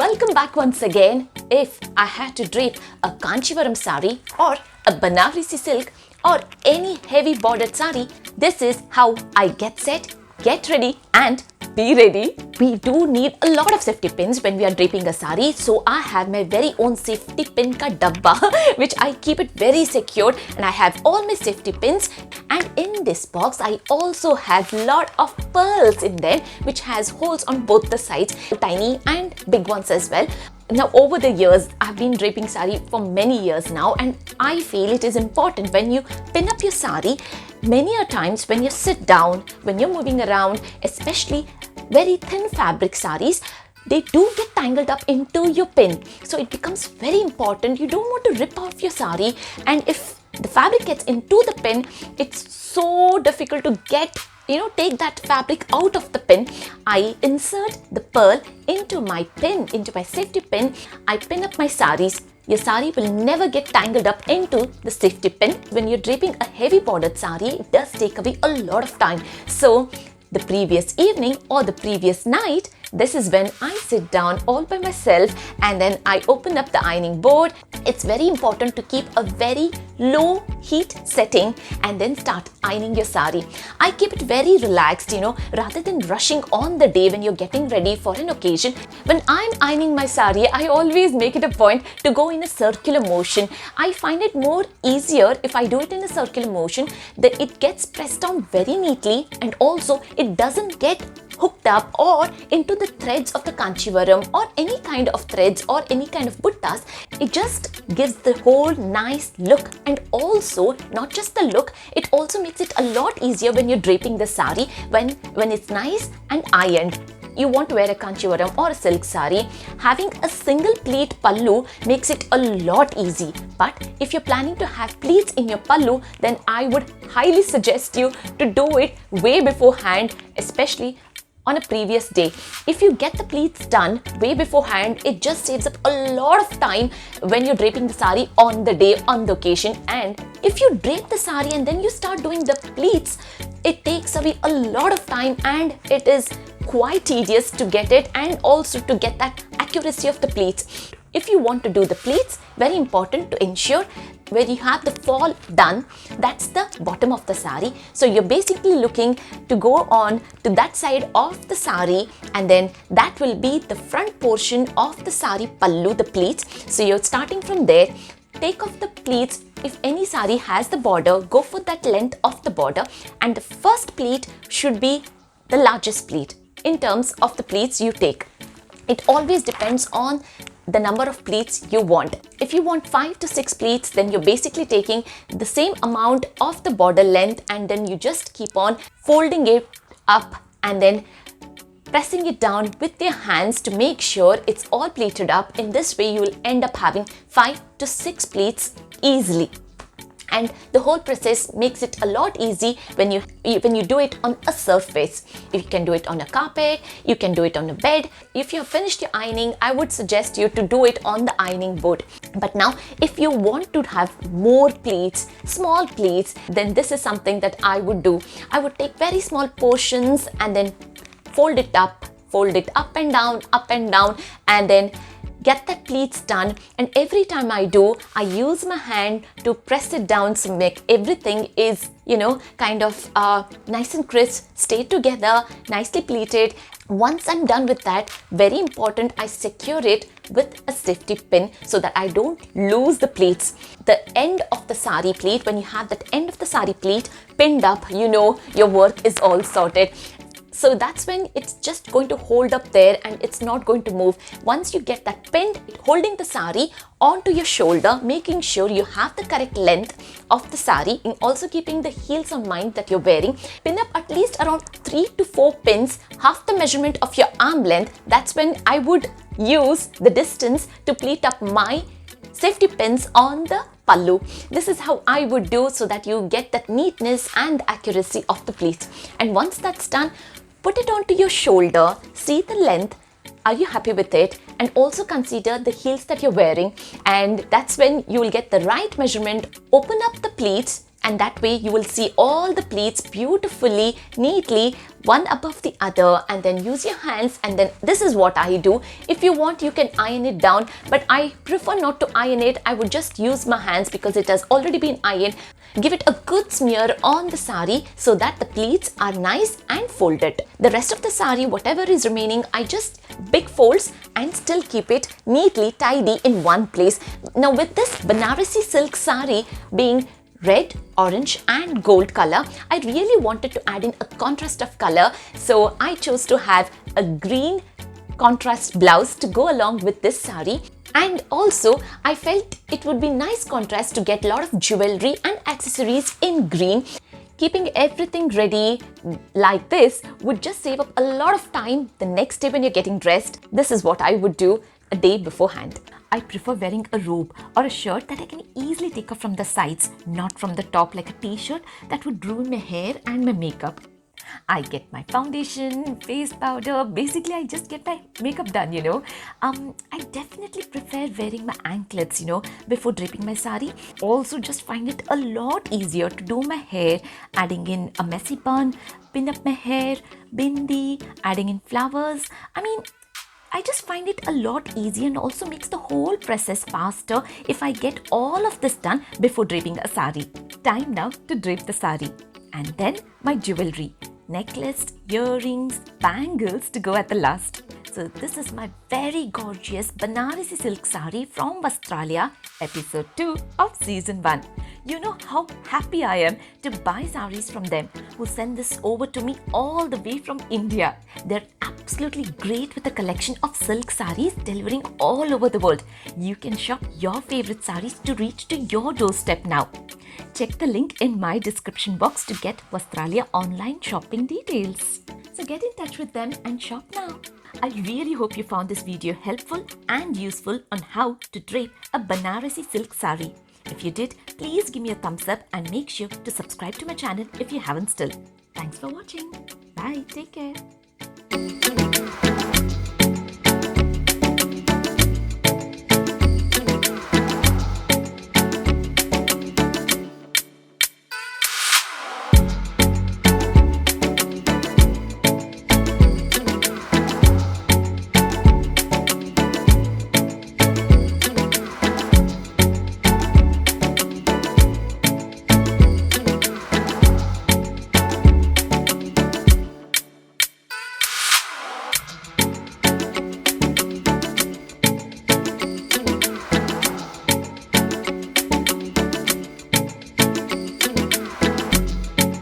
Welcome back once again. If I had to drape a Kanchivaram sari or a Banarasi silk or any heavy bordered sari, this is how I get set, get ready and be ready. We do need a lot of safety pins when we are draping a sari, so I have my very own safety pin ka dabba which I keep it very secured, and I have all my safety pins. And in this box I also have lot of pearls in there which has holes on both the sides, tiny and big ones as well. Now over the years, I've been draping sari for many years now, and I feel it is important when you pin up your sari, many a times when you sit down, when you're moving around, especially very thin fabric saris, they do get tangled up into your pin. So it becomes very important. You don't want to rip off your sari, and if the fabric gets into the pin, it's so difficult to take that fabric out of the pin. I insert the pearl into my pin, into my safety pin. I pin up my saris. Your sari will never get tangled up into the safety pin. When you're draping a heavy bordered sari, it does take away a lot of time. So the previous evening or the previous night, this is when I sit down all by myself and then I open up the ironing board. It's very important to keep a very low heat setting and then start ironing your sari. I keep it very relaxed, rather than rushing on the day when you're getting ready for an occasion. When I'm ironing my sari, I always make it a point to go in a circular motion. I find it more easier if I do it in a circular motion, that it gets pressed down very neatly, and also it doesn't get hooked up or into the threads of the Kanchivaram or any kind of threads or any kind of buttas. It just gives the whole nice look, and also not just the look, it also makes it a lot easier when you're draping the sari when it's nice and ironed. You want to wear a Kanchivaram or a silk sari, having a single pleat pallu makes it a lot easy. But if you're planning to have pleats in your pallu, then I would highly suggest you to do it way beforehand, especially on a previous day. If you get the pleats done way beforehand, it just saves up a lot of time when you're draping the sari on the day, on the occasion. And if you drape the sari and then you start doing the pleats, it takes away a lot of time and it is quite tedious to get it, and also to get that accuracy of the pleats. If you want to do the pleats, very important to ensure where you have the fall done, that's the bottom of the sari. So you're basically looking to go on to that side of the sari, and then that will be the front portion of the sari pallu, the pleats. So you're starting from there. Take off the pleats. If any sari has the border, go for that length of the border, and the first pleat should be the largest pleat in terms of the pleats you take. It always depends on the number of pleats you want. If you want 5 to 6 pleats, then you're basically taking the same amount of the border length, and then you just keep on folding it up and then pressing it down with your hands to make sure it's all pleated up. In this way, you will end up having 5 to 6 pleats easily. And the whole process makes it a lot easy when you do it on a surface. You can do it on a carpet, you can do it on a bed. If you have finished your ironing, I would suggest you to do it on the ironing board. But now, if you want to have more pleats, small pleats, then this is something that I would do. I would take very small portions and then fold it up and down, and then get the pleats done. And every time I do, I use my hand to press it down so make everything is, kind of nice and crisp, stay together, nicely pleated. Once I'm done with that, very important, I secure it with a safety pin so that I don't lose the pleats. The end of the sari pleat, when you have that end of the sari pleat pinned up, your work is all sorted. So that's when it's just going to hold up there and it's not going to move. Once you get that pinned, holding the sari onto your shoulder, making sure you have the correct length of the sari, and also keeping the heels in mind that you're wearing. Pin up at least around 3 to 4 pins, half the measurement of your arm length. That's when I would use the distance to pleat up my safety pins on the pallu. This is how I would do, so that you get that neatness and accuracy of the pleats. And once that's done, put it onto your shoulder, see the length, are you happy with it, and also consider the heels that you're wearing, and that's when you will get the right measurement. Open up the pleats, and that way you will see all the pleats beautifully, neatly one above the other and then use your hands, and then this is what I do. If you want, you can iron it down, but I prefer not to iron it. I would just use my hands because it has already been ironed. Give it a good smear on the sari so that the pleats are nice and folded. The rest of the sari, whatever is remaining, I just big folds and still keep it neatly tidy in one place. Now with this Banarasi silk sari being red, orange and gold color, I really wanted to add in a contrast of color, so I chose to have a green contrast blouse to go along with this sari. And also I felt it would be nice contrast to get a lot of jewelry and accessories in green. Keeping everything ready like this would just save up a lot of time the next day when you're getting dressed. This is what I would do a day beforehand. I prefer wearing a robe or a shirt that I can easily take off from the sides, not from the top like a t-shirt that would ruin my hair and my makeup. I get my foundation, face powder, basically I just get my makeup done, I definitely prefer wearing my anklets, before draping my sari. Also just find it a lot easier to do my hair, adding in a messy bun, pin up my hair, bindi, adding in flowers. I just find it a lot easier and also makes the whole process faster if I get all of this done before draping a sari. Time now to drape the sari. And then my jewelry, necklace, earrings, bangles to go at the last. So this is my very gorgeous Banarasi silk sari from Vastralia, episode 2 of season 1. You know how happy I am to buy saris from them, who send this over to me all the way from India. They're absolutely great with a collection of silk saris delivering all over the world. You can shop your favorite saris to reach to your doorstep now. Check the link in my description box to get Vastralia online shopping details. So get in touch with them and shop now. I really hope you found this video helpful and useful on how to drape a Banarasi silk sari. If you did, please give me a thumbs up and make sure to subscribe to my channel if you haven't still. Thanks for watching. Bye. Take care.